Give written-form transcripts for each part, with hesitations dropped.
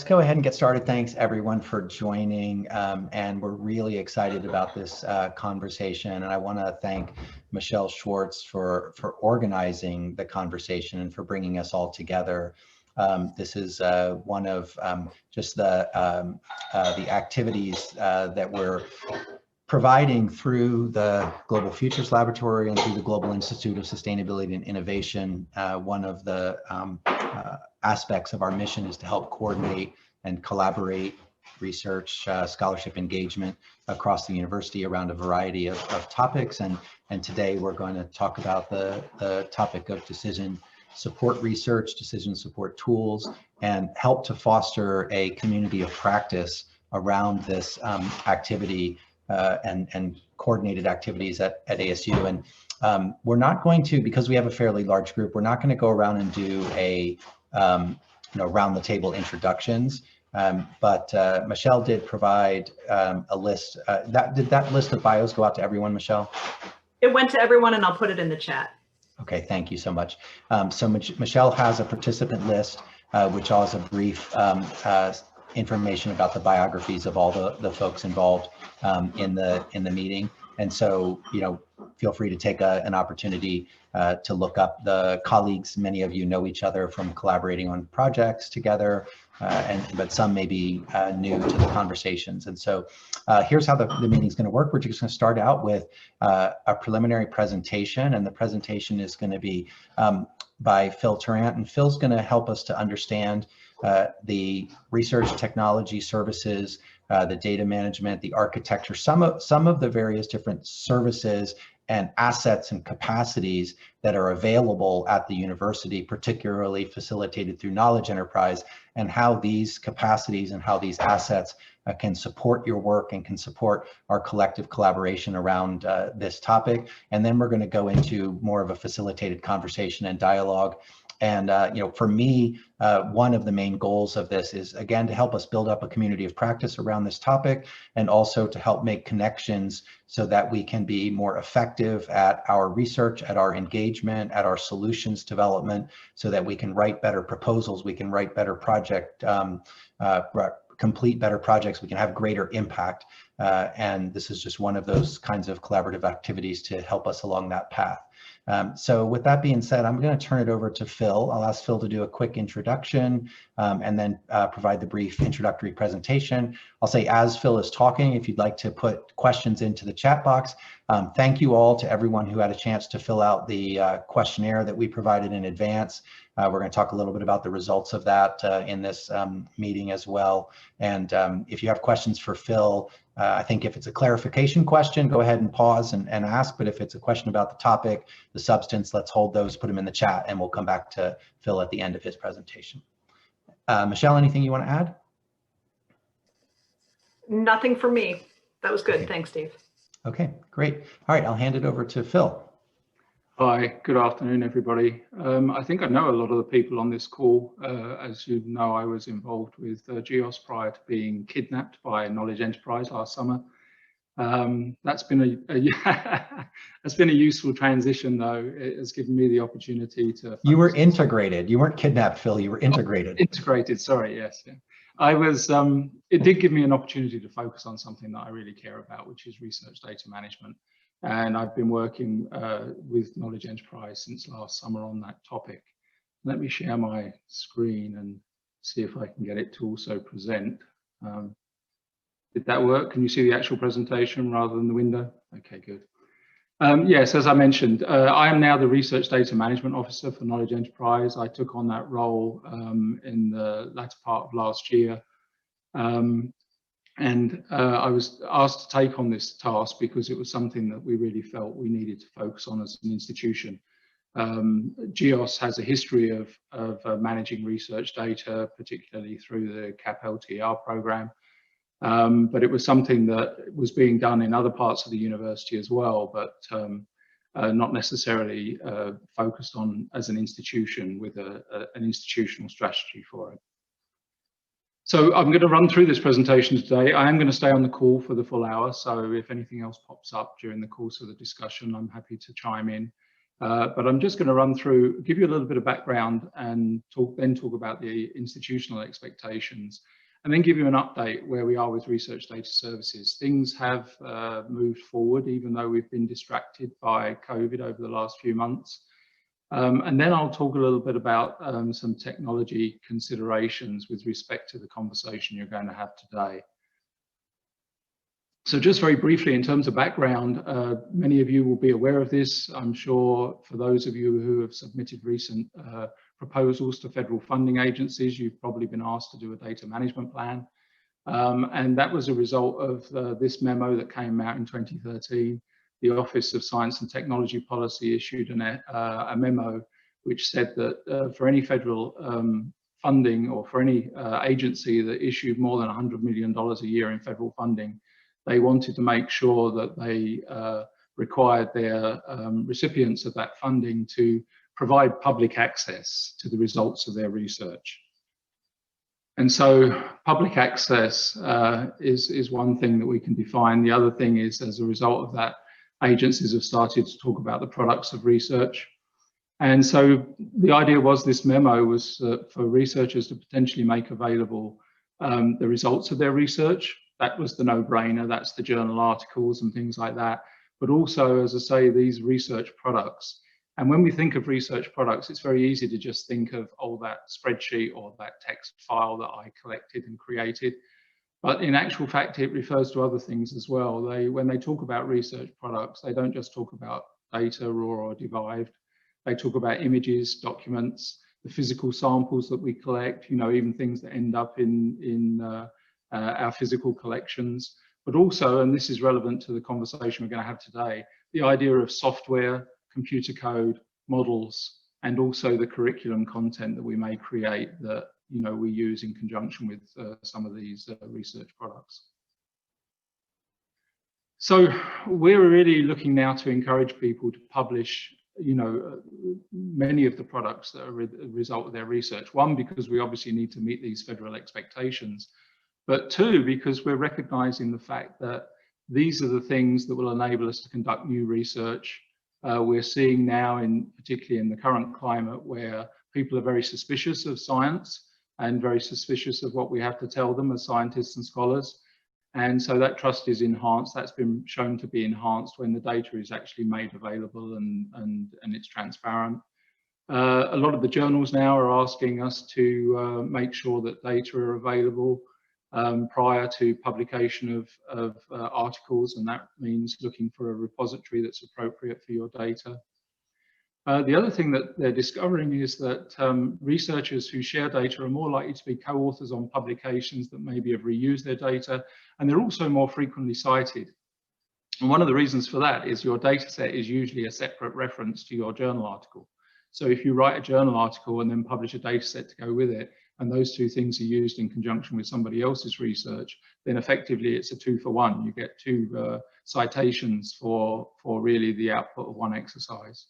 let's go ahead and get started. Thanks everyone for joining, and we're really excited about this conversation. And I want to thank Michelle Schwartz for organizing the conversation and for bringing us all together. This is one of just the activities that we're providing through the Global Futures Laboratory and through the Global Institute of Sustainability and Innovation. One of the aspects of our mission is to help coordinate and collaborate research, scholarship engagement across the university around a variety of topics. And today we're going to talk about the topic of decision support research, decision support tools, and help to foster a community of practice around this activity and coordinated activities at ASU. And we're not going to, because we have a fairly large group, we're not going to go around and do a round the table introductions. But Michelle did provide a list. Did that list of bios go out to everyone, Michelle? It went to everyone, and I'll put it in the chat. Okay, thank you so much. So Michelle has a participant list, which has a brief information about the biographies of all the folks involved in the meeting. And so, feel free to take an opportunity to look up the colleagues. Many of you know each other from collaborating on projects together, but some may be new to the conversations. And so here's how the meeting is going to work. We're just going to start out with a preliminary presentation, and the presentation is going to be by Phil Tarrant, and Phil's going to help us to understand the research technology services, the data management, the architecture, some of the various different services and assets and capacities that are available at the university, particularly facilitated through Knowledge Enterprise, and how these capacities and how these assets can support your work and can support our collective collaboration around this topic. And then we're going to go into more of a facilitated conversation and dialogue. And for me, one of the main goals of this is, again, to help us build up a community of practice around this topic, and also to help make connections so that we can be more effective at our research, at our engagement, at our solutions development, so that we can write better proposals, we can write better complete better projects, we can have greater impact. And this is just one of those kinds of collaborative activities to help us along that path. So with that being said, I'm going to turn it over to Phil. I'll ask Phil to do a quick introduction and then provide the brief introductory presentation. I'll say, as Phil is talking, if you'd like to put questions into the chat box. Thank you all to everyone who had a chance to fill out the questionnaire that we provided in advance. We're going to talk a little bit about the results of that in this meeting as well. And if you have questions for Phil, I think if it's a clarification question, go ahead and pause and ask. But if it's a question about the topic, the substance, let's hold those, put them in the chat, and we'll come back to Phil at the end of his presentation. Michelle, anything you want to add? Nothing for me. That was good. Okay. Thanks, Steve. Okay, great. All right, I'll hand it over to Phil. Hi, good afternoon, everybody. I think I know a lot of the people on this call. As you know, I was involved with GEOS prior to being kidnapped by Knowledge Enterprise last summer. That's been that's been a useful transition, though. It has given me the opportunity to. You were integrated. You weren't kidnapped, Phil. You were integrated. Oh, integrated. Sorry. Yes. Yeah. I was. It did give me an opportunity to focus on something that I really care about, which is research data management. And I've been working with Knowledge Enterprise since last summer on that topic. Let me share my screen and see if I can get it to also present. Did that work? Can you see the actual presentation rather than the window? Okay, good. Yes, as I mentioned, I am now the Research Data Management Officer for Knowledge Enterprise. I took on that role in the latter part of last year. And I was asked to take on this task because it was something that we really felt we needed to focus on as an institution. GEOS has a history of managing research data, particularly through the CAP LTR program. But it was something that was being done in other parts of the university as well, but not necessarily focused on as an institution with an institutional strategy for it. So I'm going to run through this presentation today. I am going to stay on the call for the full hour, so if anything else pops up during the course of the discussion, I'm happy to chime in. But I'm just going to run through, give you a little bit of background and then talk about the institutional expectations, and then give you an update where we are with research data services. Things have moved forward, even though we've been distracted by COVID over the last few months. And then I'll talk a little bit about some technology considerations with respect to the conversation you're going to have today. So just very briefly, in terms of background, many of you will be aware of this. I'm sure for those of you who have submitted recent proposals to federal funding agencies, you've probably been asked to do a data management plan. And that was a result of this memo that came out in 2013. The Office of Science and Technology Policy issued a memo which said that for any federal funding or for any agency that issued more than $100 million a year in federal funding, they wanted to make sure that they required their recipients of that funding to provide public access to the results of their research. And so public access is one thing that we can define. The other thing is, as a result of that, agencies have started to talk about the products of research. And so the idea was, this memo was for researchers to potentially make available the results of their research. That was the no-brainer. That's the journal articles and things like that. But also, as I say, these research products. And when we think of research products, it's very easy to just think of, oh, that spreadsheet or that text file that I collected and created. But in actual fact, it refers to other things as well. When they talk about research products, they don't just talk about data, raw or derived. They talk about images, documents, the physical samples that we collect, even things that end up in our physical collections. But also, and this is relevant to the conversation we're going to have today, the idea of software, computer code, models, and also the curriculum content that we may create that we use in conjunction with some of these research products. So we're really looking now to encourage people to publish many of the products that are a result of their research. One, because we obviously need to meet these federal expectations, but two, because we're recognizing the fact that these are the things that will enable us to conduct new research. We're seeing now, particularly in the current climate, where people are very suspicious of science and very suspicious of what we have to tell them as scientists and scholars. And so that trust is enhanced. That's been shown to be enhanced when the data is actually made available and it's transparent. A lot of the journals now are asking us to make sure that data are available prior to publication of articles, and that means looking for a repository that's appropriate for your data. The other thing that they're discovering is that researchers who share data are more likely to be co-authors on publications that maybe have reused their data, and they're also more frequently cited. And one of the reasons for that is your data set is usually a separate reference to your journal article. So if you write a journal article and then publish a data set to go with it, and those two things are used in conjunction with somebody else's research, then effectively it's a 2-for-1. You get two citations for really the output of one exercise.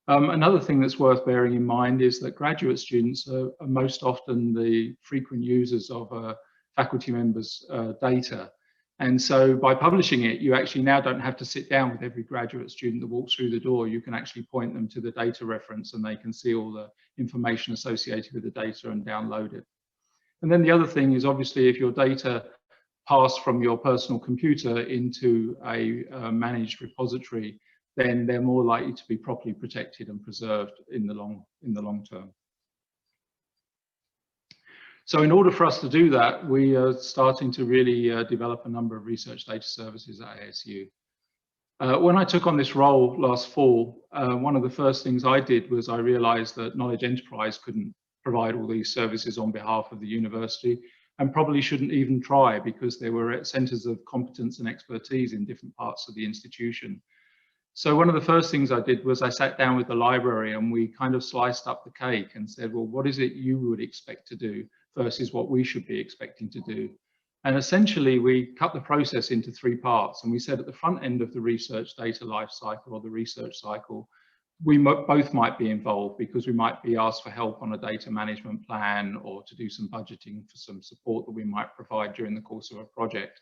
Another thing that's worth bearing in mind is that graduate students are most often the frequent users of a faculty member's data. And so by publishing it, you actually now don't have to sit down with every graduate student that walks through the door. You can actually point them to the data reference and they can see all the information associated with the data and download it. And then the other thing is, obviously, if your data pass from your personal computer into a managed repository, then they're more likely to be properly protected and preserved in the long term. So in order for us to do that, we are starting to really develop a number of research data services at ASU. When I took on this role last fall, one of the first things I did was I realized that Knowledge Enterprise couldn't provide all these services on behalf of the university, and probably shouldn't even try, because they were at centers of competence and expertise in different parts of the institution. So one of the first things I did was I sat down with the library and we kind of sliced up the cake and said, well, what is it you would expect to do versus what we should be expecting to do? And essentially we cut the process into 3 parts, and we said at the front end of the research data life cycle, or the research cycle, we both might be involved, because we might be asked for help on a data management plan or to do some budgeting for some support that we might provide during the course of a project.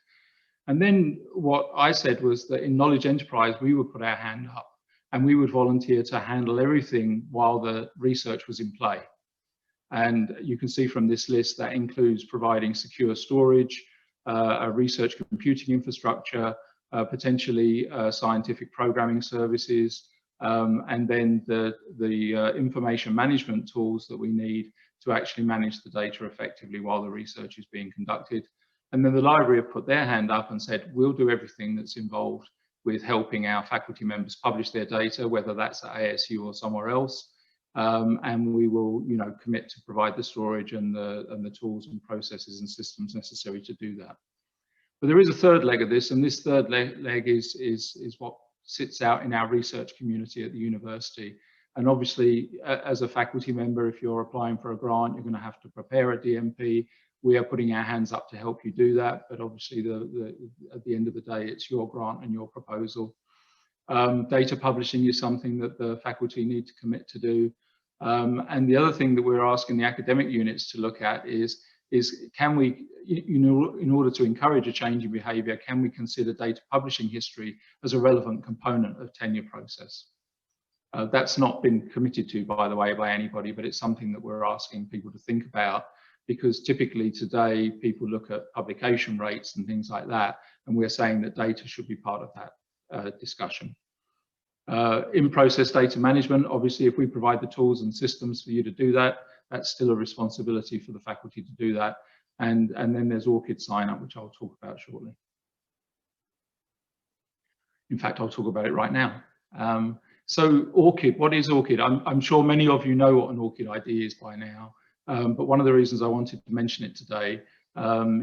And then what I said was that in Knowledge Enterprise, we would put our hand up and we would volunteer to handle everything while the research was in play. And you can see from this list that includes providing secure storage, a research computing infrastructure, potentially scientific programming services, and then the information management tools that we need to actually manage the data effectively while the research is being conducted. And then the library have put their hand up and said, we'll do everything that's involved with helping our faculty members publish their data, whether that's at ASU or somewhere else. And we will, commit to provide the storage and the tools and processes and systems necessary to do that. But there is a third leg of this, and this third leg is what sits out in our research community at the university. And obviously, as a faculty member, if you're applying for a grant, you're going to have to prepare a DMP. We are putting our hands up to help you do that, but obviously at the end of the day, it's your grant and your proposal. Data publishing is something that the faculty need to commit to do. And the other thing that we're asking the academic units to look at is can we, in order to encourage a change in behavior, can we consider data publishing history as a relevant component of tenure process? That's not been committed to, by the way, by anybody, but it's something that we're asking people to think about, because typically today people look at publication rates and things like that, and we're saying that data should be part of that discussion. In-process data management, obviously, if we provide the tools and systems for you to do that, that's still a responsibility for the faculty to do that. And then there's ORCID sign-up, which I'll talk about shortly. In fact, I'll talk about it right now. So ORCID, what is ORCID? I'm sure many of you know what an ORCID ID is by now. But one of the reasons I wanted to mention it today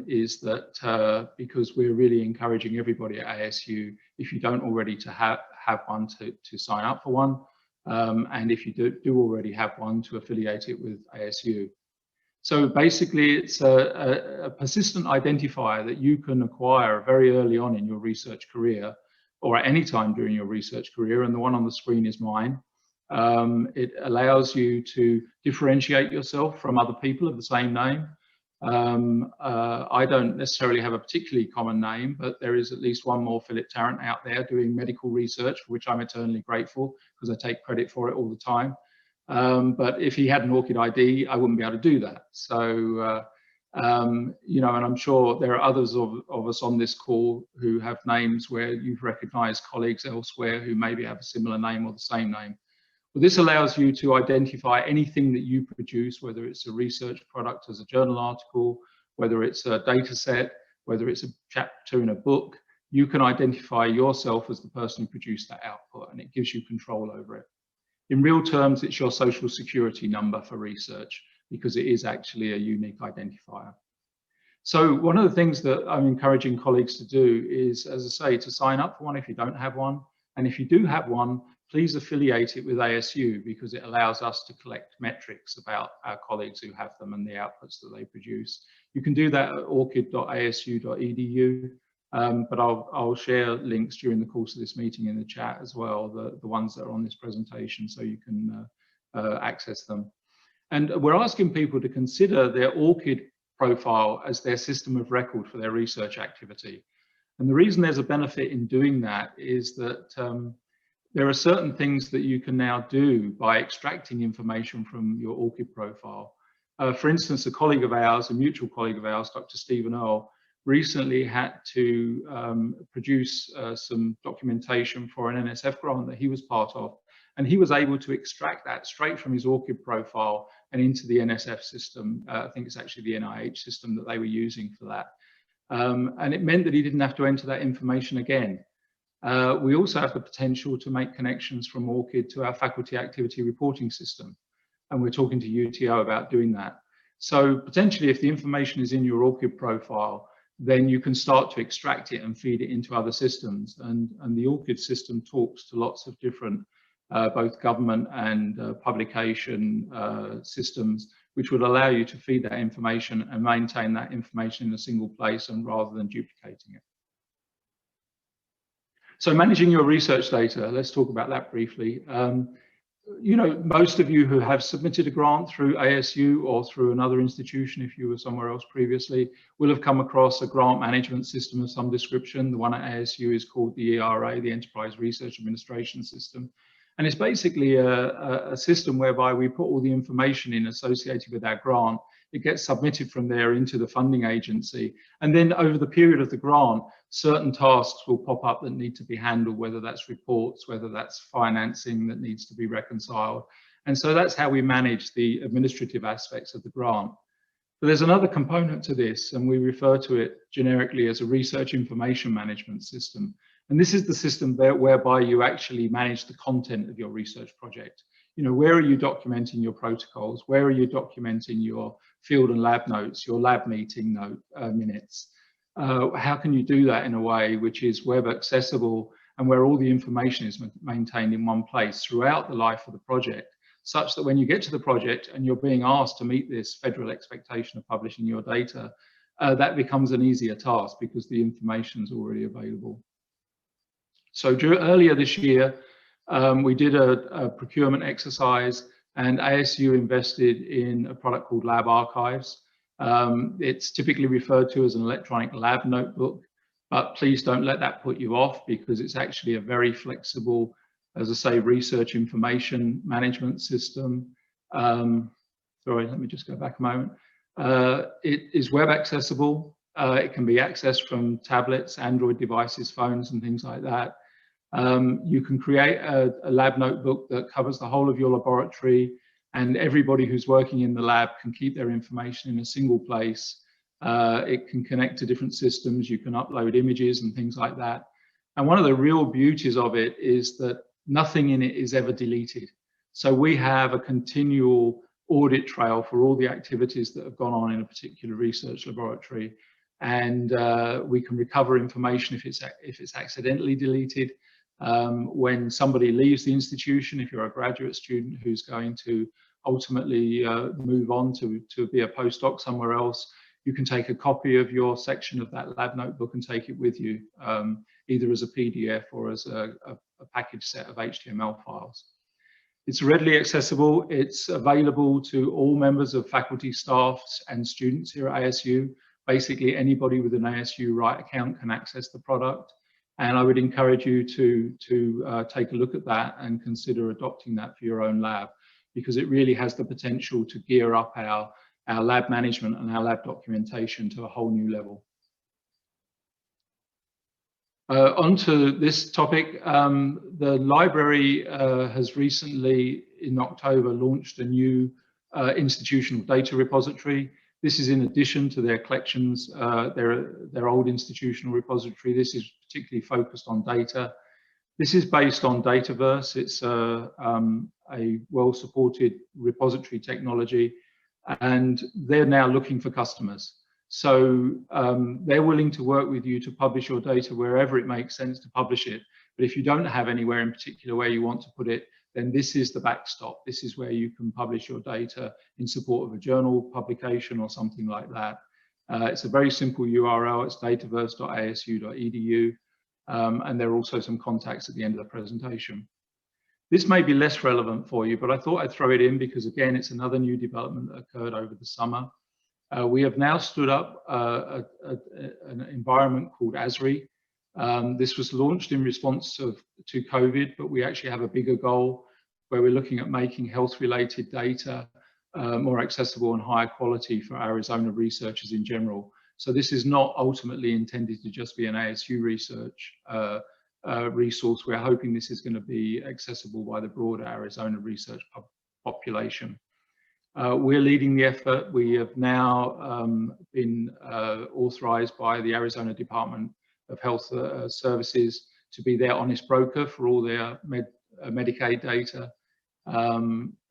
is that because we're really encouraging everybody at ASU, if you don't already to have one, to sign up for one, and if you do already have one, to affiliate it with ASU. So basically, it's a persistent identifier that you can acquire very early on in your research career, or at any time during your research career, and the one on the screen is mine. It allows you to differentiate yourself from other people of the same name. I don't necessarily have a particularly common name, but there is at least one more Philip Tarrant out there doing medical research, for which I'm eternally grateful, because I take credit for it all the time. But if he had an ORCID ID, I wouldn't be able to do that. So, and I'm sure there are others of us on this call who have names where you've recognized colleagues elsewhere who maybe have a similar name or the same name. Well, this allows you to identify anything that you produce, whether it's a research product as a journal article, whether it's a data set, whether it's a chapter in a book. You can identify yourself as the person who produced that output, and it gives you control over it. In real terms, it's your social security number for research, because it is actually a unique identifier. So one of the things that I'm encouraging colleagues to do is, as I say, to sign up for one if you don't have one. And if you do have one, please affiliate it with ASU, because it allows us to collect metrics about our colleagues who have them and the outputs that they produce. You can do that at orcid.asu.edu, but I'll share links during the course of this meeting in the chat as well, the ones that are on this presentation, so you can access them. And we're asking people to consider their ORCID profile as their system of record for their research activity. And the reason there's a benefit in doing that is that there are certain things that you can now do by extracting information from your ORCID profile. For instance, a colleague of ours, a mutual colleague of ours, Dr. Stephen Earle, recently had to produce some documentation for an NSF grant that he was part of. And he was able to extract that straight from his ORCID profile and into the NSF system. I think it's actually the NIH system that they were using for that. And it meant that he didn't have to enter that information again. We also have the potential to make connections from ORCID to our faculty activity reporting system. And we're talking to UTO about doing that. So potentially, if the information is in your ORCID profile, then you can start to extract it and feed it into other systems. And the ORCID system talks to lots of different both government and publication systems, which would allow you to feed that information and maintain that information in a single place, and rather than duplicating it. So managing your research data, let's talk about that briefly. Most of you who have submitted a grant through ASU or through another institution, if you were somewhere else previously, will have come across a grant management system of some description. The one at ASU is called the ERA, the Enterprise Research Administration System. And it's basically a system whereby we put all the information in associated with our grant. It gets submitted from there into the funding agency. And then over the period of the grant, certain tasks will pop up that need to be handled, whether that's reports, whether that's financing that needs to be reconciled. And so that's how we manage the administrative aspects of the grant. But there's another component to this, and we refer to it generically as a research information management system. And this is the system whereby you actually manage the content of your research project. You know, where are you documenting your protocols? Where are you documenting your field and lab notes, your lab meeting minutes? How can you do that in a way which is web accessible and where all the information is maintained in one place throughout the life of the project, such that when you get to the project and you're being asked to meet this federal expectation of publishing your data, that becomes an easier task because the information is already available. So earlier this year, we did a procurement exercise, and ASU invested in a product called Lab Archives. It's typically referred to as an electronic lab notebook, but please don't let that put you off, because it's actually a very flexible, as I say, research information management system. Sorry, let me just go back a moment. It is web accessible. It can be accessed from tablets, Android devices, phones, and things like that. You can create a lab notebook that covers the whole of your laboratory, and everybody who's working in the lab can keep their information in a single place. It can connect to different systems. You can upload images and things like that. And one of the real beauties of it is that nothing in it is ever deleted. So we have a continual audit trail for all the activities that have gone on in a particular research laboratory. And we can recover information if it's accidentally deleted. When somebody leaves the institution, if you're a graduate student who's going to ultimately move on to be a postdoc somewhere else, you can take a copy of your section of that lab notebook and take it with you, either as a PDF or as a package set of HTML files. It's readily accessible. It's available to all members of faculty, staff, and students here at ASU. Basically, anybody with an ASU Write account can access the product. And I would encourage you to take a look at that and consider adopting that for your own lab, because it really has the potential to gear up our lab management and our lab documentation to a whole new level. Onto this topic, the library has recently, in October, launched a new institutional data repository. This is in addition to their collections, their old institutional repository. This is particularly focused on data. This is based on Dataverse. It's a well-supported repository technology, and they're now looking for customers. So they're willing to work with you to publish your data wherever it makes sense to publish it. But if you don't have anywhere in particular where you want to put it, then this is the backstop. This is where you can publish your data in support of a journal publication or something like that. It's a very simple URL. It's dataverse.asu.edu. And there are also some contacts at the end of the presentation. This may be less relevant for you, but I thought I'd throw it in because, again, it's another new development that occurred over the summer. We have now stood up an environment called ASRI. This was launched in response to COVID, but we actually have a bigger goal where we're looking at making health-related data more accessible and higher quality for Arizona researchers in general. So this is not ultimately intended to just be an ASU research resource. We're hoping this is going to be accessible by the broader Arizona research population. We're leading the effort. We have now been authorized by the Arizona Department of Health Services to be their honest broker for all their Medicaid data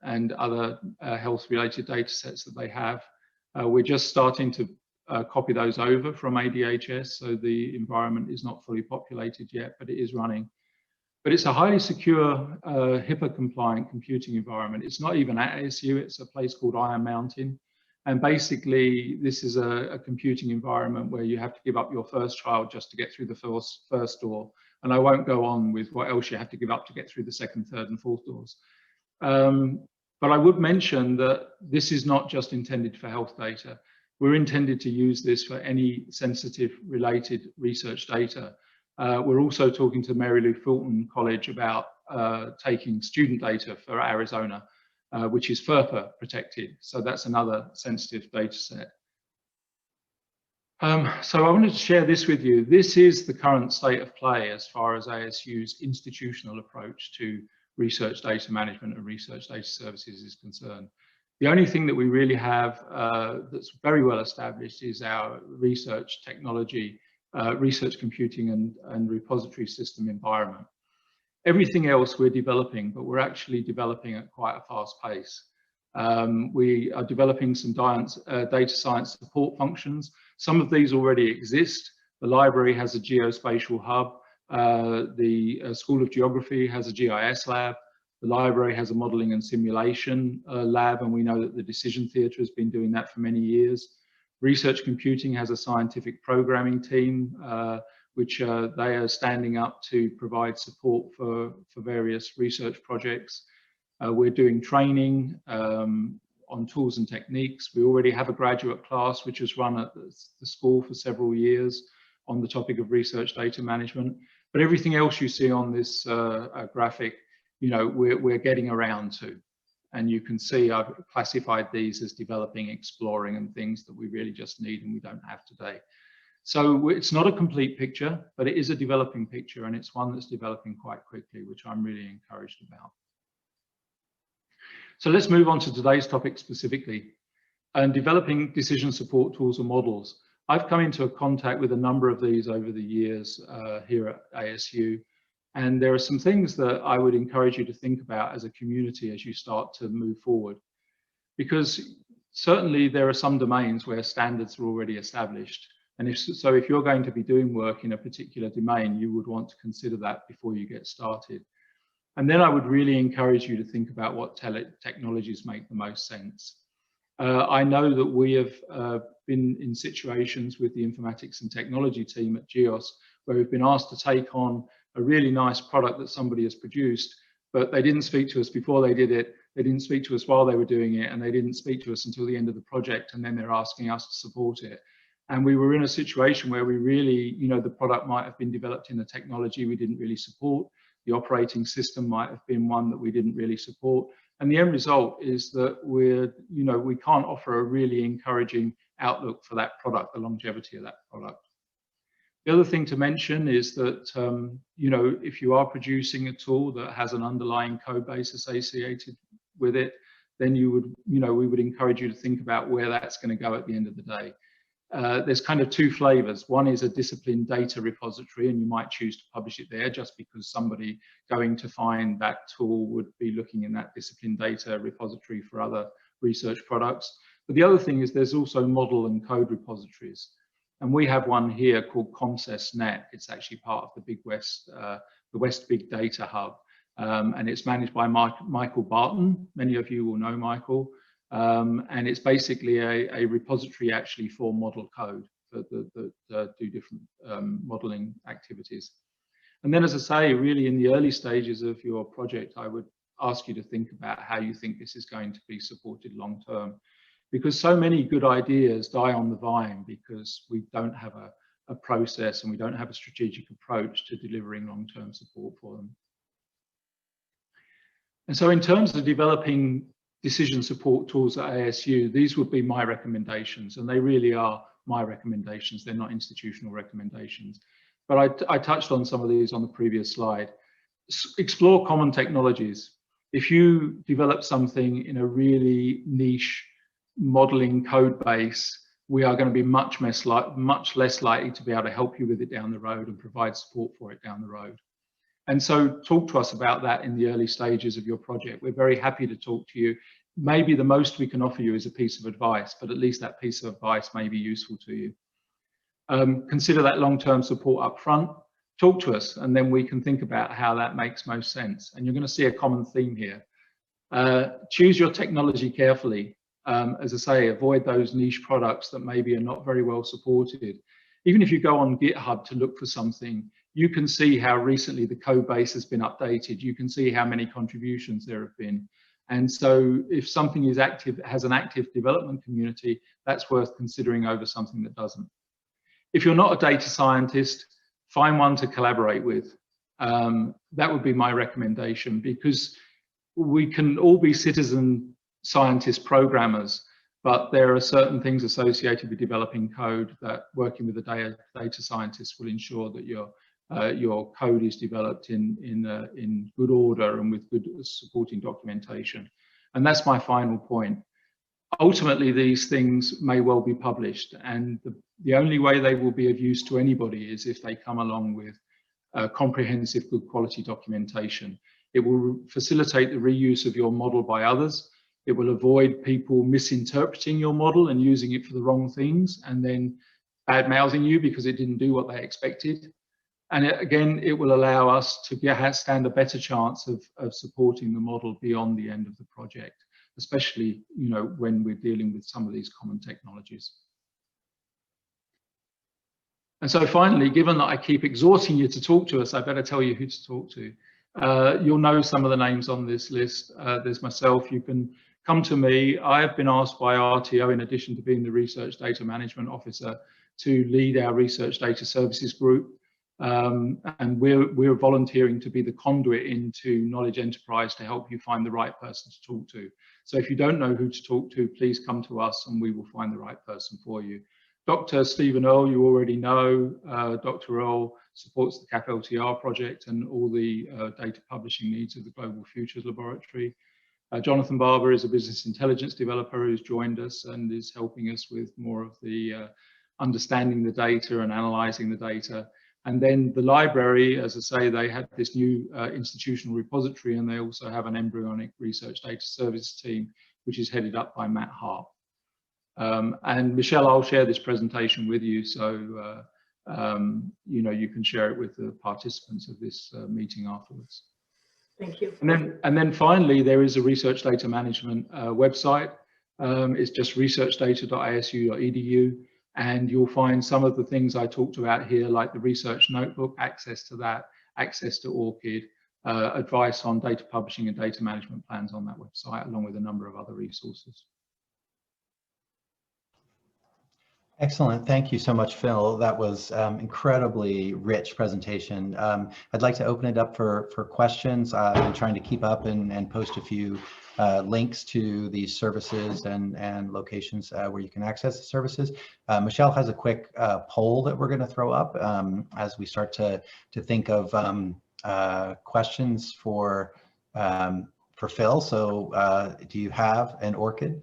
and other health-related data sets that they have. We're just starting to copy those over from ADHS, so the environment is not fully populated yet, but it is running. But it's a highly secure, HIPAA-compliant computing environment. It's not even at ASU, it's a place called Iron Mountain. And basically, this is a computing environment where you have to give up your first trial just to get through the first door. And I won't go on with what else you have to give up to get through the second, third, and fourth doors. But I would mention that this is not just intended for health data. We're intended to use this for any sensitive related research data. We're also talking to Mary Lou Fulton College about taking student data for Arizona, which is FERPA protected. So that's another sensitive data set. So I wanted to share this with you. This is the current state of play as far as ASU's institutional approach to research data management and research data services is concerned. The only thing that we really have that's very well established is our research technology, research computing and repository system environment. Everything else we're developing, but we're actually developing at quite a fast pace. We are developing some data science support functions. Some of these already exist. The library has a geospatial hub. The School of Geography has a GIS lab. The library has a modeling and simulation lab, and we know that the Decision Theatre has been doing that for many years. Research Computing has a scientific programming team, which they are standing up to provide support for various research projects. We're doing training on tools and techniques. We already have a graduate class which has run at the school for several years on the topic of research data management. But everything else you see on this graphic, you know, we're getting around to. And you can see I've classified these as developing, exploring, and things that we really just need and we don't have today. So it's not a complete picture, but it is a developing picture, and it's one that's developing quite quickly, which I'm really encouraged about. So let's move on to today's topic specifically, and developing decision support tools and models. I've come into contact with a number of these over the years here at ASU, and there are some things that I would encourage you to think about as a community as you start to move forward. Because certainly there are some domains where standards are already established. And if you're going to be doing work in a particular domain, you would want to consider that before you get started. And then I would really encourage you to think about what technologies make the most sense. I know that we have been in situations with the informatics and technology team at GEOS where we've been asked to take on a really nice product that somebody has produced, but they didn't speak to us before they did it, they didn't speak to us while they were doing it, and they didn't speak to us until the end of the project, and then they're asking us to support it. And we were in a situation where we really, you know, the product might have been developed in a technology we didn't really support. The operating system might have been one that we didn't really support. And the end result is that we can't offer a really encouraging outlook for that product, the longevity of that product. The other thing to mention is that, if you are producing a tool that has an underlying code base associated with it, then we would encourage you to think about where that's going to go at the end of the day. There's kind of two flavors. One is a discipline data repository, and you might choose to publish it there just because somebody going to find that tool would be looking in that discipline data repository for other research products. But the other thing is there's also model and code repositories. And we have one here called ComSysNet. It's actually part of the Big West, the West Big Data Hub. And it's managed by Michael Barton. Many of you will know Michael. And it's basically a repository actually for model code that do different modeling activities. And then, as I say, really in the early stages of your project, I would ask you to think about how you think this is going to be supported long term, because so many good ideas die on the vine because we don't have a process and we don't have a strategic approach to delivering long-term support for them. And so in terms of developing decision support tools at ASU, these would be my recommendations, and they really are my recommendations. They're not institutional recommendations. But I touched on some of these on the previous slide. Explore common technologies. If you develop something in a really niche modeling code base, we are going to be much less likely to be able to help you with it down the road and provide support for it down the road. And so talk to us about that in the early stages of your project. We're very happy to talk to you. Maybe the most we can offer you is a piece of advice, but at least that piece of advice may be useful to you. Consider that long-term support up front. Talk to us, and then we can think about how that makes most sense. And you're going to see a common theme here. Choose your technology carefully. As I say, avoid those niche products that maybe are not very well supported. Even if you go on GitHub to look for something, you can see how recently the code base has been updated. You can see how many contributions there have been. And so if something is active, has an active development community, that's worth considering over something that doesn't. If you're not a data scientist, find one to collaborate with. That would be my recommendation, because we can all be citizen scientist programmers, but there are certain things associated with developing code that working with the data scientists will ensure that your code is developed in good order and with good supporting documentation. And that's my final point. Ultimately, these things may well be published, and the only way they will be of use to anybody is if they come along with comprehensive, good quality documentation. It will facilitate the reuse of your model by others. It will avoid people misinterpreting your model and using it for the wrong things, and then bad-mouthing you because it didn't do what they expected. And again, it will allow us to stand a better chance of supporting the model beyond the end of the project, especially, you know, when we're dealing with some of these common technologies. And so finally, given that I keep exhorting you to talk to us, I better tell you who to talk to. You'll know some of the names on this list. There's myself. You can come to me. I have been asked by RTO, in addition to being the Research Data Management Officer, to lead our Research Data Services group. And we're volunteering to be the conduit into Knowledge Enterprise to help you find the right person to talk to. So if you don't know who to talk to, please come to us and we will find the right person for you. Dr. Stephen Earle, you already know. Dr. Earle supports the CAP-LTR project and all the data publishing needs of the Global Futures Laboratory. Jonathan Barber is a business intelligence developer who's joined us and is helping us with more of the understanding the data and analyzing the data. And then the library, as I say, they had this new institutional repository, and they also have an embryonic research data services team, which is headed up by Matt Harp. And Michelle, I'll share this presentation with you, so you know, you can share it with the participants of this meeting afterwards. Thank you. And then finally, there is a research data management website. It's just researchdata.asu.edu, and you'll find some of the things I talked about here, like the research notebook, access to that, access to ORCID, advice on data publishing and data management plans on that website, along with a number of other resources. Excellent. Thank you so much, Phil. That was incredibly rich presentation. I'd like to open it up for questions. I've been trying to keep up and post a few links to these services and locations where you can access the services. Michelle has a quick poll that we're going to throw up as we start to think of questions for Phil. So do you have an ORCID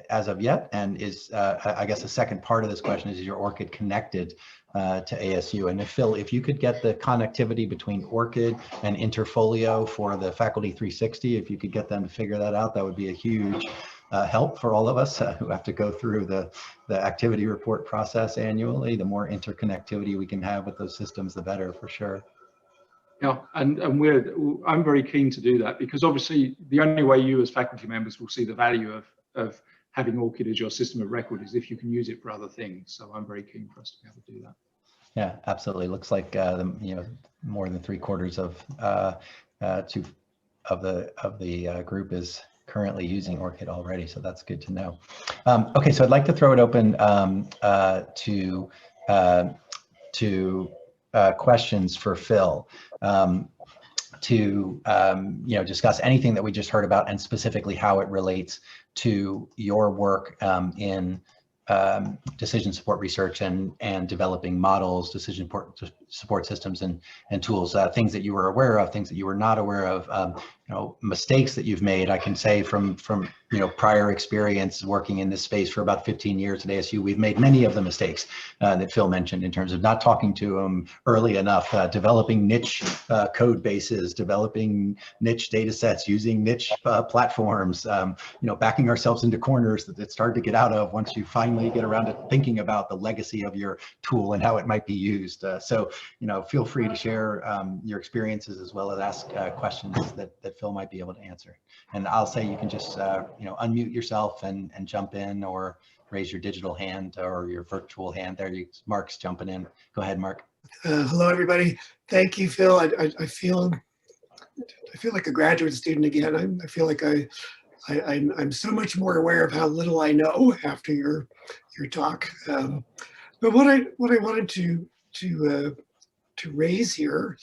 as of yet? And is, I guess the second part of this question is your ORCID connected to ASU? And if Phil, if you could get the connectivity between ORCID and Interfolio for the Faculty 360, if you could get them to figure that out, that would be a huge help for all of us who have to go through the activity report process annually. The more interconnectivity we can have with those systems, the better, for sure. Yeah, and I'm very keen to do that, because obviously the only way you as faculty members will see the value of having ORCID as your system of record is if you can use it for other things. So I'm very keen for us to be able to do that. Yeah, absolutely. Looks like you know, more than 3/4 of the group is currently using ORCID already, so that's good to know. Okay, so I'd like to throw it open to questions for Phil. To you know, discuss anything that we just heard about, and specifically how it relates to your work in decision support research and developing models, decision support systems and tools, things that you were aware of, things that you were not aware of, you know, mistakes that you've made. I can say from you know, prior experience working in this space for about 15 years at ASU, we've made many of the mistakes that Phil mentioned in terms of not talking to them early enough, developing niche code bases, developing niche data sets, using niche platforms, you know, backing ourselves into corners that it's hard to get out of once you finally get around to thinking about the legacy of your tool and how it might be used. So, you know, feel free to share your experiences as well as ask questions that Phil might be able to answer. And I'll say you can just you know, unmute yourself and jump in, or raise your digital hand or your virtual hand. There, Mark's jumping in. Go ahead, Mark. Hello, everybody. Thank you, Phil. I feel like a graduate student again. I feel like I'm so much more aware of how little I know after your talk. But what I wanted to to raise here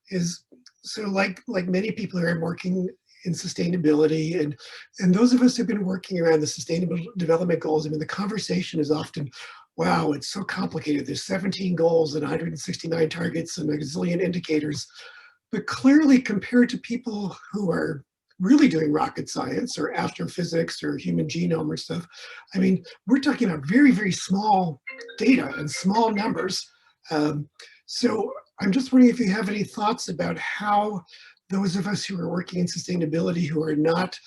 is, so like many people here, I'm working in sustainability, and those of us who've been working around the Sustainable Development Goals, I mean, the conversation is often, wow, it's so complicated. There's 17 goals and 169 targets and a gazillion indicators. But clearly, compared to people who are really doing rocket science or astrophysics or human genome or stuff, I mean, we're talking about very, very small data and small numbers. So I'm just wondering if you have any thoughts about how those of us who are working in sustainability, who are not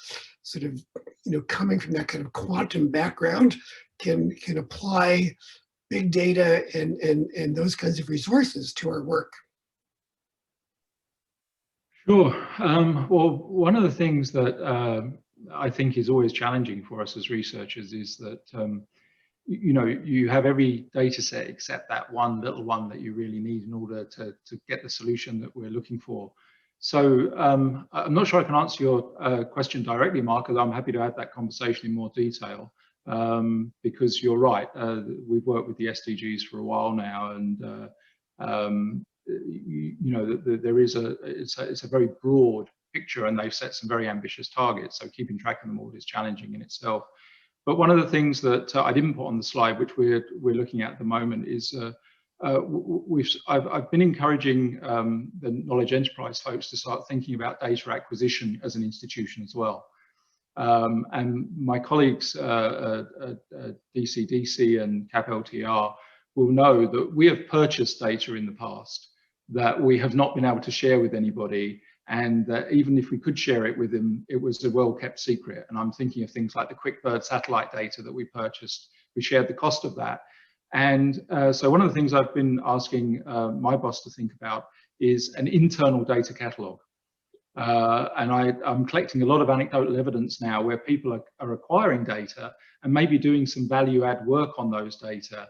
sort of, coming from that kind of quantum background, can apply big data and those kinds of resources to our work. Sure. Well, one of the things that I think is always challenging for us as researchers is that, you have every data set except that one little one that you really need in order to get the solution that we're looking for. So I'm not sure I can answer your question directly, Mark, because I'm happy to have that conversation in more detail, because you're right. We've worked with the SDGs for a while now, and there is it's a very broad picture, and they've set some very ambitious targets. So keeping track of them all is challenging in itself. But one of the things that I didn't put on the slide, which we're looking at the moment, is I've been encouraging the knowledge enterprise folks to start thinking about data acquisition as an institution as well. And my colleagues DCDC and CAP-LTR will know that we have purchased data in the past that we have not been able to share with anybody, and that even if we could share it with them, it was a well-kept secret. And I'm thinking of things like the QuickBird satellite data that we purchased. We shared the cost of that. And so one of the things I've been asking my boss to think about is an internal data catalog. And I'm collecting a lot of anecdotal evidence now where people are acquiring data and maybe doing some value add work on those data,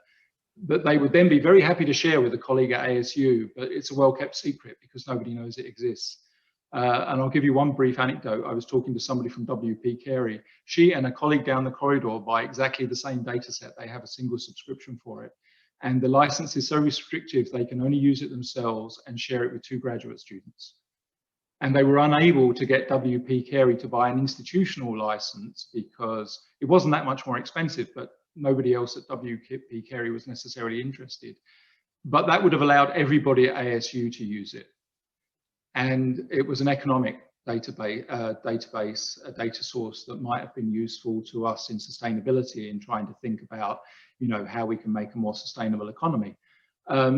but they would then be very happy to share with a colleague at ASU, but it's a well-kept secret because nobody knows it exists. And I'll give you one brief anecdote. I was talking to somebody from WP Carey. She and a colleague down the corridor buy exactly the same data set. They have a single subscription for it. And the license is so restrictive, they can only use it themselves and share it with 2 graduate students. And they were unable to get WP Carey to buy an institutional license because it wasn't that much more expensive, but nobody else at WP Carey was necessarily interested. But that would have allowed everybody at ASU to use it. And it was an economic database, a data source that might have been useful to us in sustainability in trying to think about, how we can make a more sustainable economy.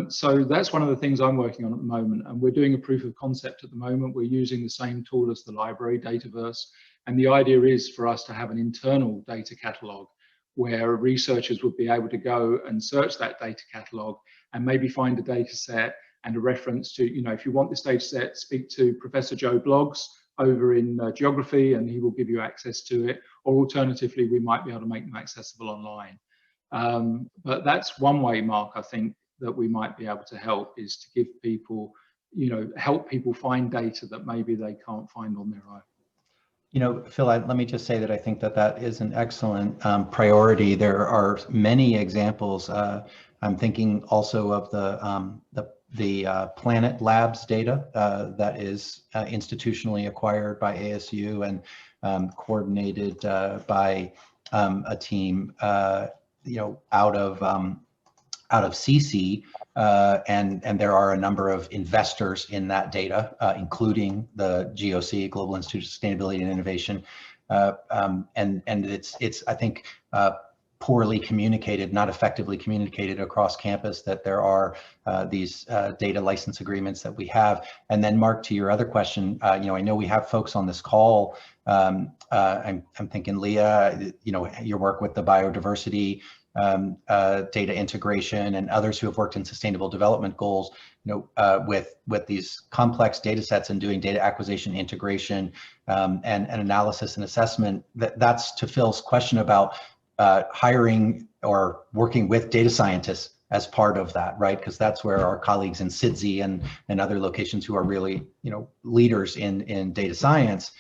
So that's one of the things I'm working on at the moment, and we're doing a proof of concept at the moment. We're using the same tool as the library, Dataverse, and the idea is for us to have an internal data catalog where researchers would be able to go and search that data catalog and maybe find a data set and a reference to, if you want this data set, speak to Professor Joe Bloggs over in geography and he will give you access to it, or alternatively, we might be able to make them accessible online. But that's one way, Mark, I think, that we might be able to help, is to give people, help people find data that maybe they can't find on their own. Phil, let me just say that I think that is an excellent priority. There are many examples. I'm thinking also of the Planet Labs data that is institutionally acquired by ASU and coordinated by a team, out of CC, and there are a number of investors in that data, including the GOC, Global Institute of Sustainability and Innovation, and it's I think poorly communicated, not effectively communicated across campus that there are these data license agreements that we have. And then, Mark, to your other question, I know we have folks on this call. I'm thinking Leah, your work with the biodiversity data integration, and others who have worked in sustainable development goals, with these complex data sets and doing data acquisition, integration, and analysis and assessment. That's to Phil's question about hiring or working with data scientists as part of that, right? Because that's where our colleagues in SIDSI and other locations who are really, leaders in data science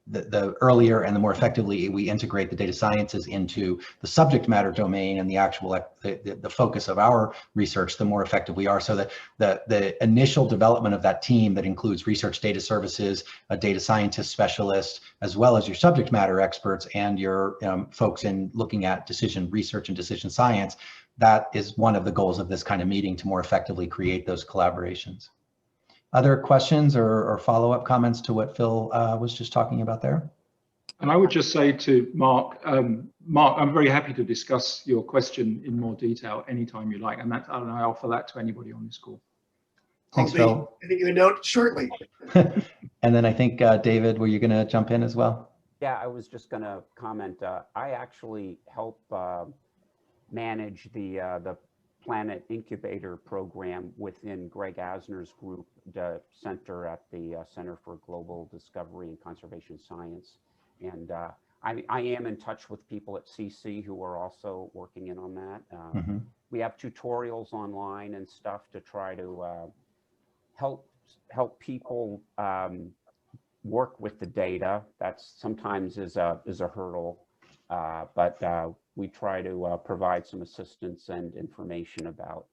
the earlier and the more effectively we integrate the data sciences into the subject matter domain and the actual the focus of our research, the more effective we are. So that the initial development of that team that includes research data services, a data scientist specialist, as well as your subject matter experts and your folks in looking at decision research and decision science, that is one of the goals of this kind of meeting, to more effectively create those collaborations. Other questions or follow-up comments to what Phil was just talking about there? And I would just say to Mark, Mark, I'm very happy to discuss your question in more detail anytime you like, and I offer that to anybody on this call. Thanks, Phil. I think you note shortly. And then I think, David, were you going to jump in as well? Yeah, I was just going to comment. I actually help manage the Planet Incubator program within Greg Asner's group, the center at the Center for Global Discovery and Conservation Science. And I am in touch with people at CC who are also working in on that. We have tutorials online and stuff to try to help people work with the data. That's sometimes is a hurdle, but we try to provide some assistance and information about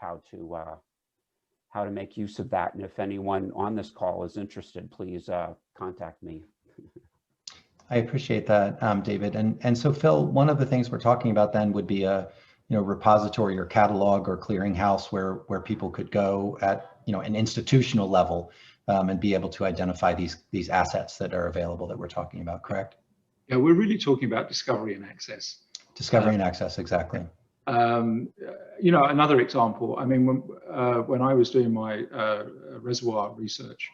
how to make use of that. And if anyone on this call is interested, please contact me. I appreciate that, David. And so, Phil, one of the things we're talking about then would be a repository or catalog or clearinghouse where people could go at an institutional level and be able to identify these assets that are available that we're talking about, correct? Yeah, we're really talking about discovery and access. Discovery and access, exactly. Another example, I mean, when I was doing my reservoir research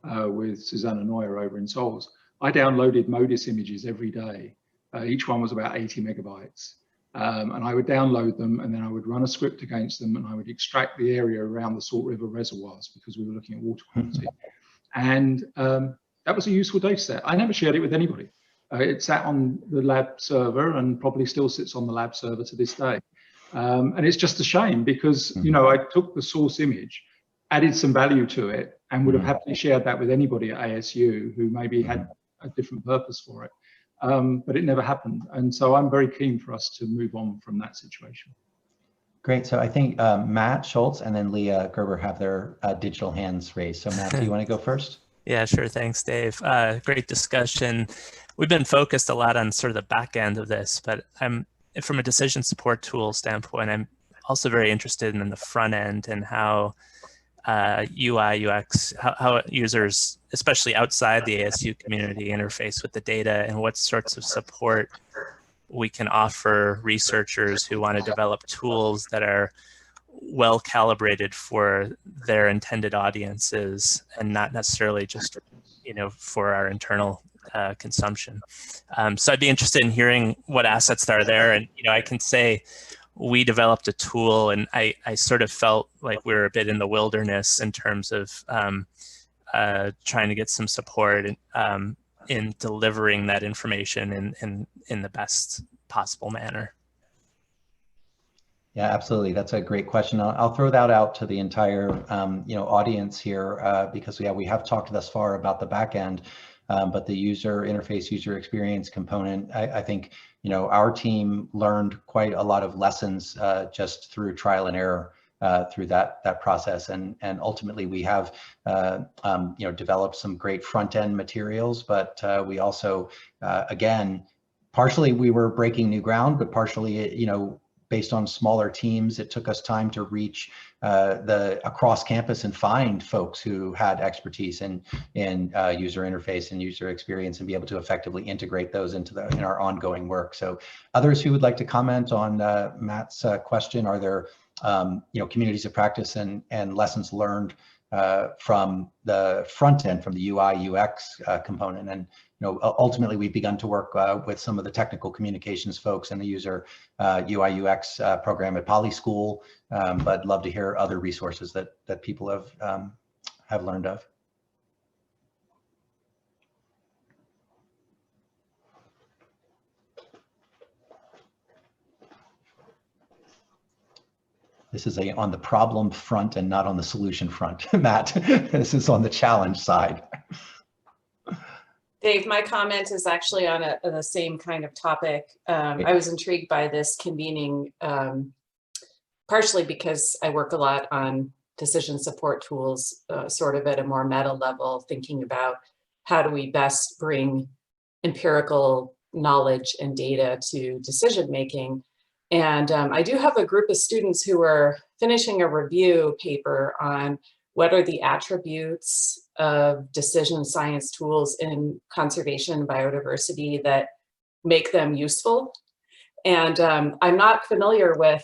with Susanna Neuer over in Seoul, I downloaded MODIS images every day. Each one was about 80 megabytes. And I would download them, and then I would run a script against them, and I would extract the area around the Salt River reservoirs because we were looking at water quality. And that was a useful data set. I never shared it with anybody. It sat on the lab server and probably still sits on the lab server to this day. And it's just a shame because, I took the source image, added some value to it, and would have happily shared that with anybody at ASU who maybe had a different purpose for it. But it never happened. And so I'm very keen for us to move on from that situation. Great. So I think Matt Schultz and then Leah Gerber have their digital hands raised. So Matt, do you want to go first? Yeah, sure. Thanks, Dave. Great discussion. We've been focused a lot on sort of the back end of this, but from a decision support tool standpoint, I'm also very interested in the front end and how UI, UX, how users, especially outside the ASU community, interface with the data and what sorts of support we can offer researchers who want to develop tools that are well calibrated for their intended audiences and not necessarily just, for our internal consumption. So I'd be interested in hearing what assets are there. And, I can say we developed a tool and I sort of felt like we were a bit in the wilderness in terms of trying to get some support in delivering that information in the best possible manner. Yeah, absolutely. That's a great question. I'll throw that out to the entire audience here because we have talked thus far about the back end, but the user interface, user experience component, I think our team learned quite a lot of lessons just through trial and error through that process, and ultimately we have developed some great front end materials, but we also again, partially we were breaking new ground, but partially based on smaller teams, it took us time to reach across campus and find folks who had expertise in user interface and user experience and be able to effectively integrate those in our ongoing work. So others who would like to comment on Matt's question, are there communities of practice and lessons learned from the front end, from the UI UX component? And ultimately we've begun to work with some of the technical communications folks in the user UI UX program at Poly School, but I'd love to hear other resources that people have learned of. This is on the problem front and not on the solution front, Matt. This is on the challenge side. Dave, my comment is actually on the same kind of topic. I was intrigued by this convening, partially because I work a lot on decision support tools, sort of at a more meta level, thinking about how do we best bring empirical knowledge and data to decision making. And I do have a group of students who are finishing a review paper on what are the attributes of decision science tools in conservation and biodiversity that make them useful. And I'm not familiar with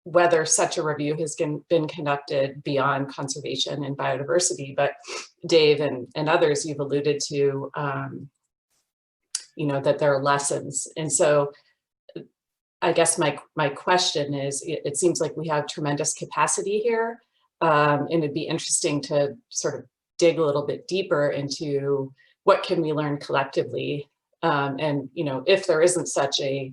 whether such a review has been conducted beyond conservation and biodiversity, but Dave and others, you've alluded to, that there are lessons. And so I guess my question is, it seems like we have tremendous capacity here. And it'd be interesting to sort of dig a little bit deeper into what can we learn collectively. And, if there isn't such a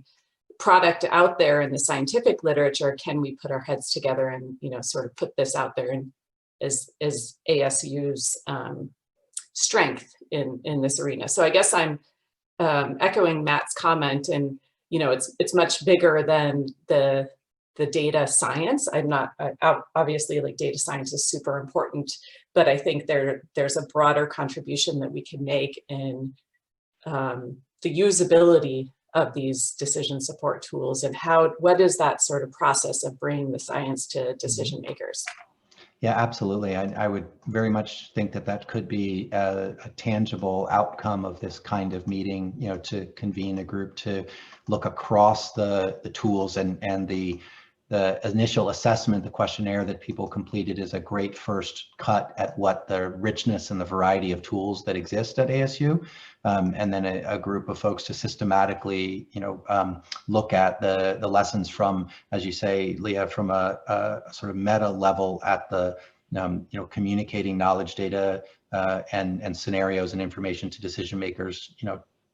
product out there in the scientific literature, can we put our heads together and, sort of put this out there and as ASU's strength in this arena. So I guess I'm echoing Matt's comment, and, it's much bigger than the data science. I'm not, obviously, like, data science is super important, but I think there's a broader contribution that we can make in the usability of these decision support tools, and what is that sort of process of bringing the science to decision makers? Yeah, absolutely. I would very much think that could be a tangible outcome of this kind of meeting, to convene a group to look across the tools, and the initial assessment, the questionnaire that people completed, is a great first cut at what the richness and the variety of tools that exist at ASU. And then a group of folks to systematically, look at the lessons from, as you say, Leah, from a sort of meta level at the, communicating knowledge, data, and scenarios and information to decision makers,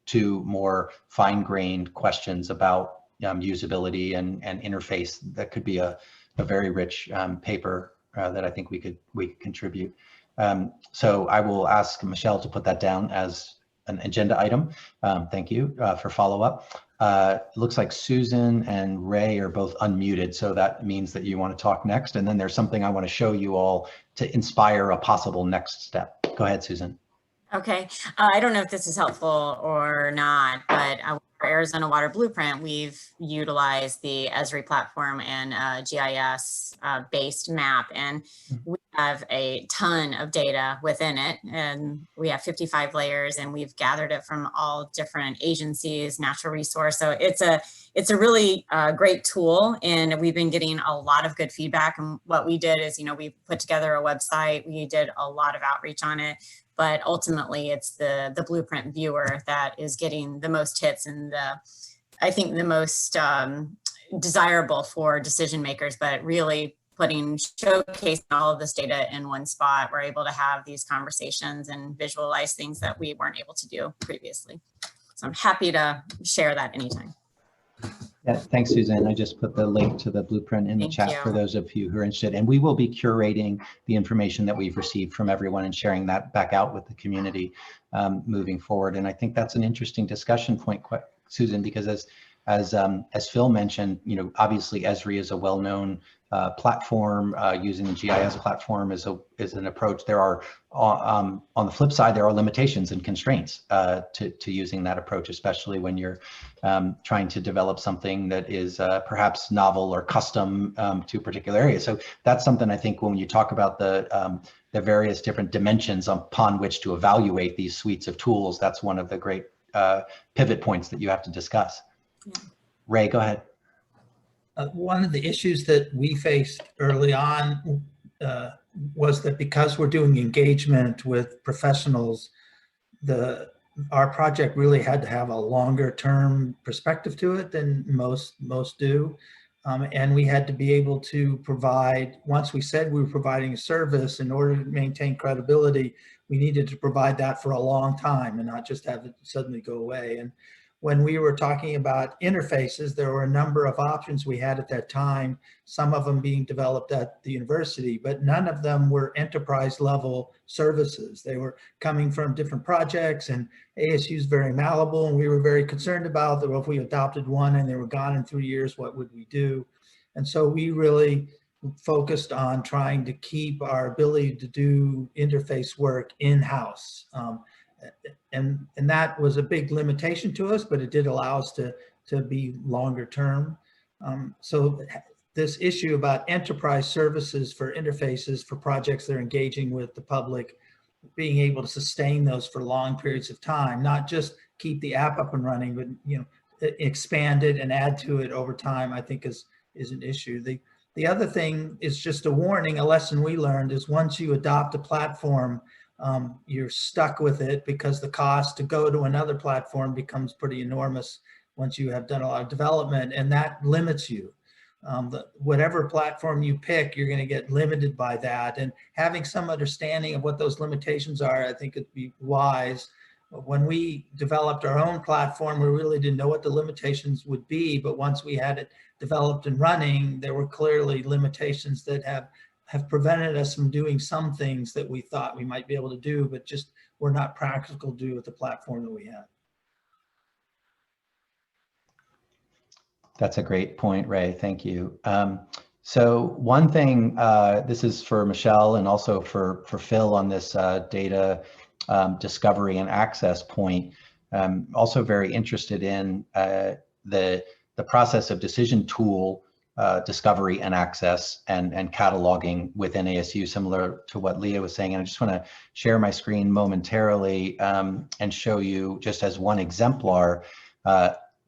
to more fine-grained questions about usability and interface. That could be a very rich paper that I think we could contribute. So I will ask Michelle to put that down as an agenda item. Thank you for follow-up. It looks like Susan and Ray are both unmuted, so that means that you want to talk next. And then there's something I want to show you all to inspire a possible next step. Go ahead, Susan. Okay, I don't know if this is helpful or not, but our Arizona Water Blueprint, we've utilized the Esri platform and GIS-based map, and we have a ton of data within it, and we have 55 layers, and we've gathered it from all different agencies, natural resource. So it's a really great tool, and we've been getting a lot of good feedback. And what we did is, we put together a website, we did a lot of outreach on it. But ultimately, it's the blueprint viewer that is getting the most hits and I think the most desirable for decision makers. But really showcasing all of this data in one spot, we're able to have these conversations and visualize things that we weren't able to do previously. So I'm happy to share that anytime. Yeah, thanks, Suzanne. I just put the link to the blueprint in the chat for those of you who are interested. And we will be curating the information that we've received from everyone and sharing that back out with the community moving forward. And I think that's an interesting discussion point, Susan, because as Phil mentioned, obviously Esri is a well-known platform. Using the GIS platform is an approach. There are, on the flip side, there are limitations and constraints to using that approach, especially when you're trying to develop something that is perhaps novel or custom to a particular area. So that's something I think when you talk about the various different dimensions upon which to evaluate these suites of tools, that's one of the great pivot points that you have to discuss. Yeah. Ray, go ahead. One of the issues that we faced early on was that because we're doing engagement with professionals, our project really had to have a longer term perspective to it than most do. And we had to be able to provide, once we said we were providing a service, in order to maintain credibility, we needed to provide that for a long time and not just have it suddenly go away. And when we were talking about interfaces, there were a number of options we had at that time, some of them being developed at the university, but none of them were enterprise level services. They were coming from different projects, and ASU is very malleable, and we were very concerned about that. Well, if we adopted one and they were gone in 3 years, what would we do? And so we really focused on trying to keep our ability to do interface work in-house. And that was a big limitation to us, but it did allow us to be longer term. So this issue about enterprise services for interfaces for projects that are engaging with the public, being able to sustain those for long periods of time, not just keep the app up and running, but expand it and add to it over time, I think is an issue. The other thing is just a warning, a lesson we learned is once you adopt a platform, you're stuck with it because the cost to go to another platform becomes pretty enormous once you have done a lot of development, and that limits you. Whatever platform you pick, you're going to get limited by that, and having some understanding of what those limitations are, I think it'd be wise. When we developed our own platform, we really didn't know what the limitations would be, but once we had it developed and running, there were clearly limitations that have prevented us from doing some things that we thought we might be able to do, but just were not practical to do with the platform that we had. That's a great point, Ray. Thank you. So one thing, this is for Michelle and also for Phil on this data discovery and access point. Also very interested in the process of decision tool discovery and access and cataloging within ASU, similar to what Leah was saying. And I just want to share my screen momentarily and show you just as one exemplar.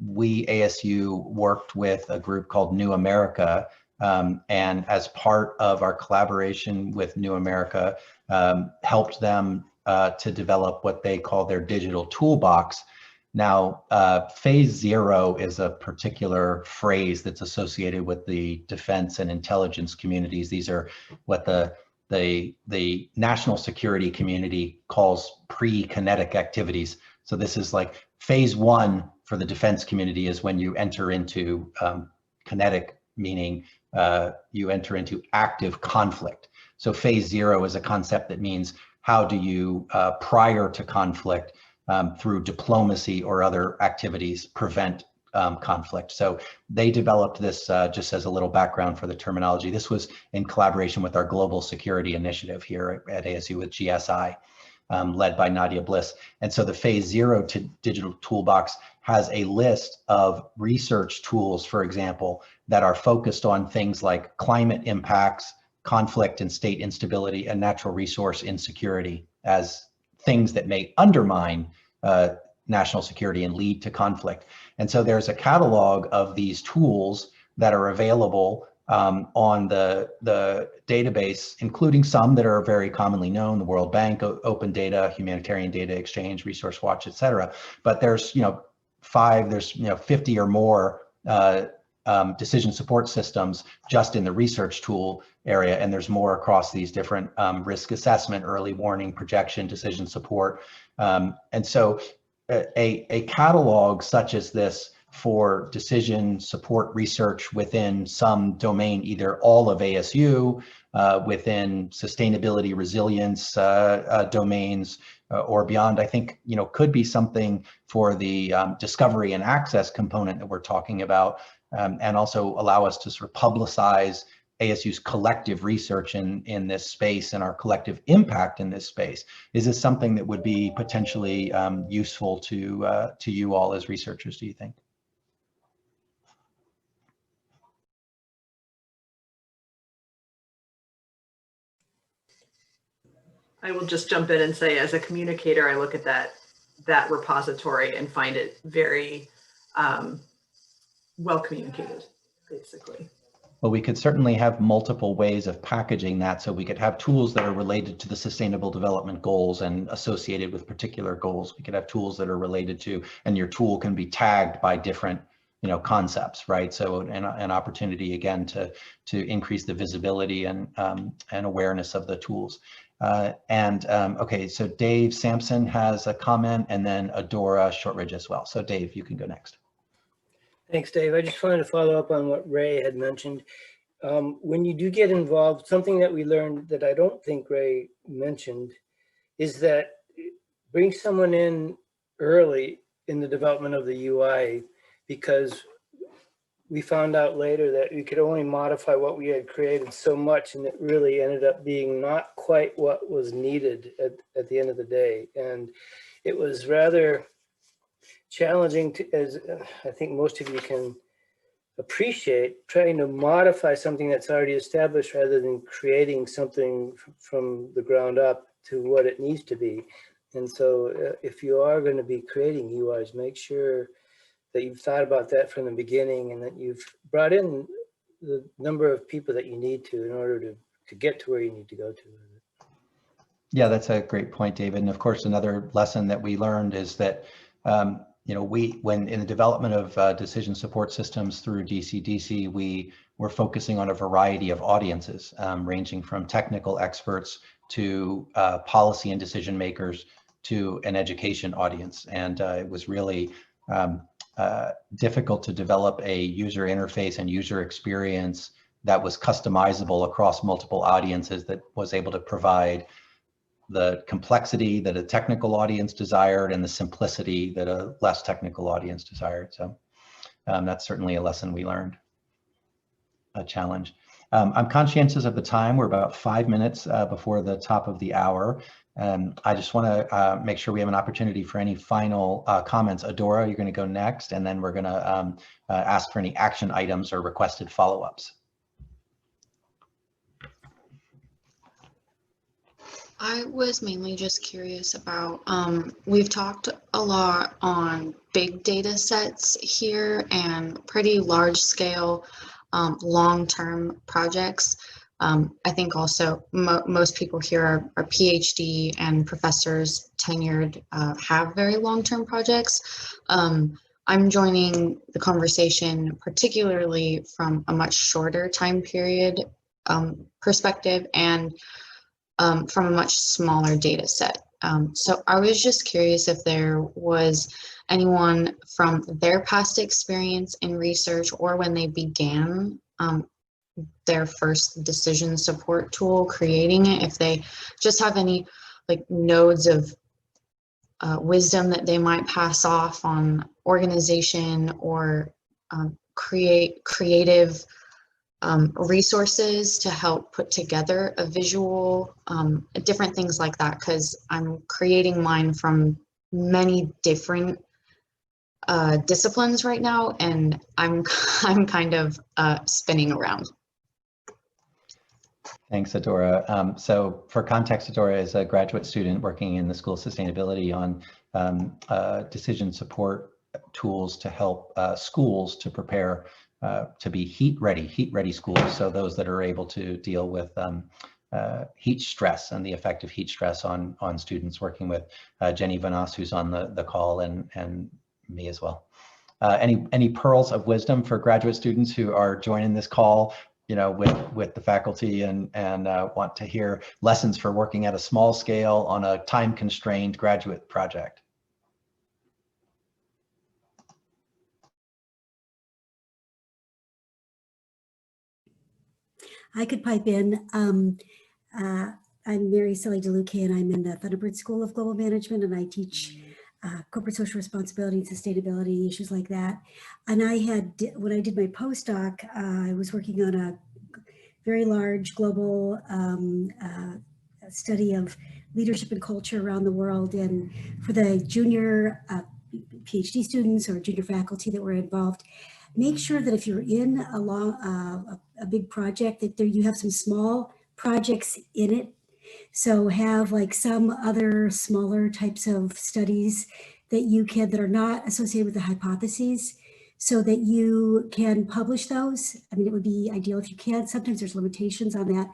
We ASU worked with a group called New America, and as part of our collaboration with New America, helped them to develop what they call their digital toolbox. Now, phase 0 is a particular phrase that's associated with the defense and intelligence communities. These are what the national security community calls pre-kinetic activities. So this is like phase 1 for the defense community is when you enter into kinetic, meaning you enter into active conflict. So phase 0 is a concept that means how do you, prior to conflict, through diplomacy or other activities, prevent conflict. So they developed this, just as a little background for the terminology. This was in collaboration with our Global Security Initiative here at ASU with GSI, led by Nadia Bliss. And so the phase 0 to digital toolbox has a list of research tools, for example, that are focused on things like climate impacts, conflict and state instability, and natural resource insecurity as things that may undermine national security and lead to conflict. And so there's a catalog of these tools that are available on the database, including some that are very commonly known, the World Bank, Open Data, Humanitarian Data Exchange, Resource Watch, et cetera. But there's 50 or more decision support systems just in the research tool area, and there's more across these different risk assessment, early warning, projection, decision support. And so a catalog such as this for decision support research within some domain, either all of ASU, within sustainability, resilience domains, or beyond, I think could be something for the discovery and access component that we're talking about, and also allow us to sort of publicize ASU's collective research in this space and our collective impact in this space. Is this something that would be potentially useful to you all as researchers, do you think? I will just jump in and say, as a communicator, I look at that repository and find it very well communicated, basically. Well, we could certainly have multiple ways of packaging that, so we could have tools that are related to the Sustainable Development Goals and associated with particular goals. We could have tools that are related to, and your tool can be tagged by different concepts, right? So an opportunity again to increase the visibility and awareness of the tools. Okay, so Dave Sampson has a comment, and then Adora Shortridge as well. So Dave, you can go next. Thanks, Dave. I just wanted to follow up on what Ray had mentioned. When you do get involved, something that we learned that I don't think Ray mentioned is that bring someone in early in the development of the UI, because we found out later that we could only modify what we had created so much, and it really ended up being not quite what was needed at the end of the day. And it was rather challenging to, as I think most of you can appreciate, trying to modify something that's already established rather than creating something from the ground up to what it needs to be. And so if you are going to be creating UIs, make sure that you've thought about that from the beginning, and that you've brought in the number of people that you need to in order to get to where you need to go to. Yeah, that's a great point, David. And of course, another lesson that we learned is that, you know, when in the development of decision support systems through DCDC, we were focusing on a variety of audiences, ranging from technical experts to policy and decision makers to an education audience. And it was really difficult to develop a user interface and user experience that was customizable across multiple audiences, that was able to provide the complexity that a technical audience desired and the simplicity that a less technical audience desired. So that's certainly a lesson we learned, a challenge. I'm conscientious of the time. We're about 5 minutes before the top of the hour. I just want to make sure we have an opportunity for any final comments. Adora, you're going to go next, and then we're going to ask for any action items or requested follow-ups. I was mainly just curious about, we've talked a lot on big data sets here and pretty large scale, long-term projects. I think also most people here are PhD and professors tenured, have very long-term projects. I'm joining the conversation particularly from a much shorter time period perspective, and from a much smaller data set. So I was just curious if there was anyone from their past experience in research, or when they began their first decision support tool, creating it, if they just have any like nodes of wisdom that they might pass off on organization or creative resources to help put together a visual, different things like that, because I'm creating mine from many different disciplines right now, and I'm kind of spinning around. Thanks, Adora. So for context, Adora is a graduate student working in the School of Sustainability on decision support tools to help schools to prepare to be heat ready schools. So those that are able to deal with heat stress and the effect of heat stress on students, working with Jenny Vanas, who's on the call, and me as well. Any pearls of wisdom for graduate students who are joining this call, you know, with the faculty and want to hear lessons for working at a small scale on a time-constrained graduate project? I could pipe in. I'm Mary Sully DeLuca, and I'm in the Thunderbird School of Global Management, and I teach corporate social responsibility and sustainability, issues like that. And I had, when I did my postdoc, I was working on a very large global study of leadership and culture around the world. And for the junior PhD students or junior faculty that were involved, make sure that if you're in a big project, that there you have some small projects in it. So have like some other smaller types of studies that are not associated with the hypotheses, so that you can publish those. I mean, it would be ideal if you can. Sometimes there's limitations on that,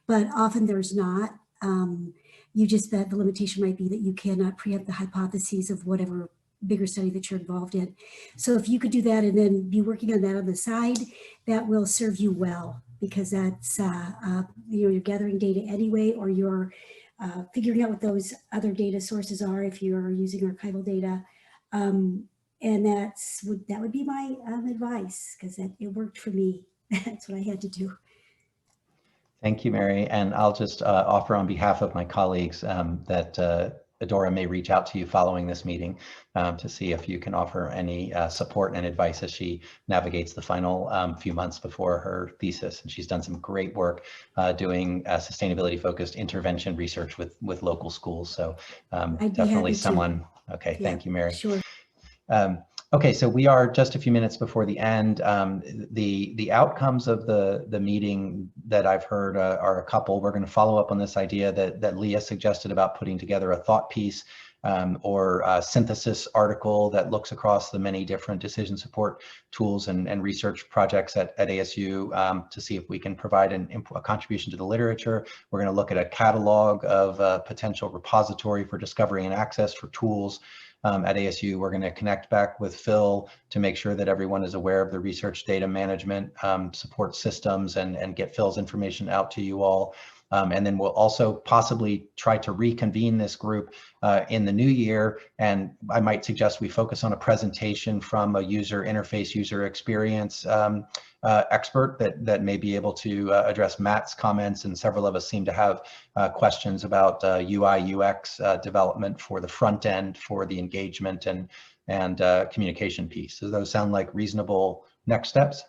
but often there's not. The limitation might be that you cannot preempt the hypotheses of whatever bigger study that you're involved in. So if you could do that and then be working on that on the side, that will serve you well, because that's, you're gathering data anyway, or you're figuring out what those other data sources are if you are using archival data. And that would be my advice, because it worked for me. That's what I had to do. Thank you, Mary. And I'll just offer on behalf of my colleagues that Adora may reach out to you following this meeting to see if you can offer any support and advice as she navigates the final few months before her thesis. And she's done some great work doing sustainability focused intervention research with local schools. So definitely someone. Okay, yeah, thank you, Mary. Sure. Okay, so we are just a few minutes before the end. The outcomes of the meeting that I've heard are a couple. We're going to follow up on this idea that Leah suggested about putting together a thought piece or a synthesis article that looks across the many different decision support tools and research projects at ASU to see if we can provide a contribution to the literature. We're going to look at a catalog of potential repository for discovery and access for tools. At ASU, we're going to connect back with Phil to make sure that everyone is aware of the research data management support systems and get Phil's information out to you all. And then we'll also possibly try to reconvene this group in the new year. And I might suggest we focus on a presentation from a user interface, user experience expert that may be able to address Matt's comments. And several of us seem to have questions about UI, UX development for the front end, for the engagement and communication piece. So those sound like reasonable next steps?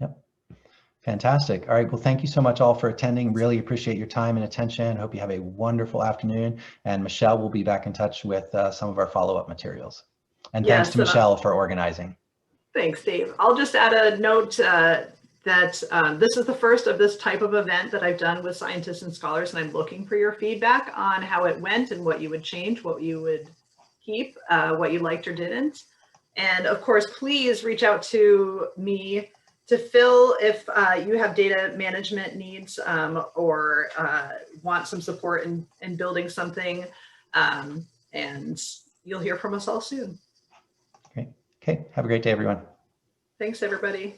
Yep. Fantastic. All right. Well, thank you so much all for attending. Really appreciate your time and attention. Hope you have a wonderful afternoon. And Michelle will be back in touch with some of our follow-up materials. And thanks to Michelle for organizing. Thanks, Dave. I'll just add a note that this is the first of this type of event that I've done with scientists and scholars, and I'm looking for your feedback on how it went and what you would change, what you would keep, what you liked or didn't. And of course, please reach out to me, to Phil, if you have data management needs or want some support in building something, and you'll hear from us all soon. Great. Okay. Have a great day, everyone. Thanks, everybody.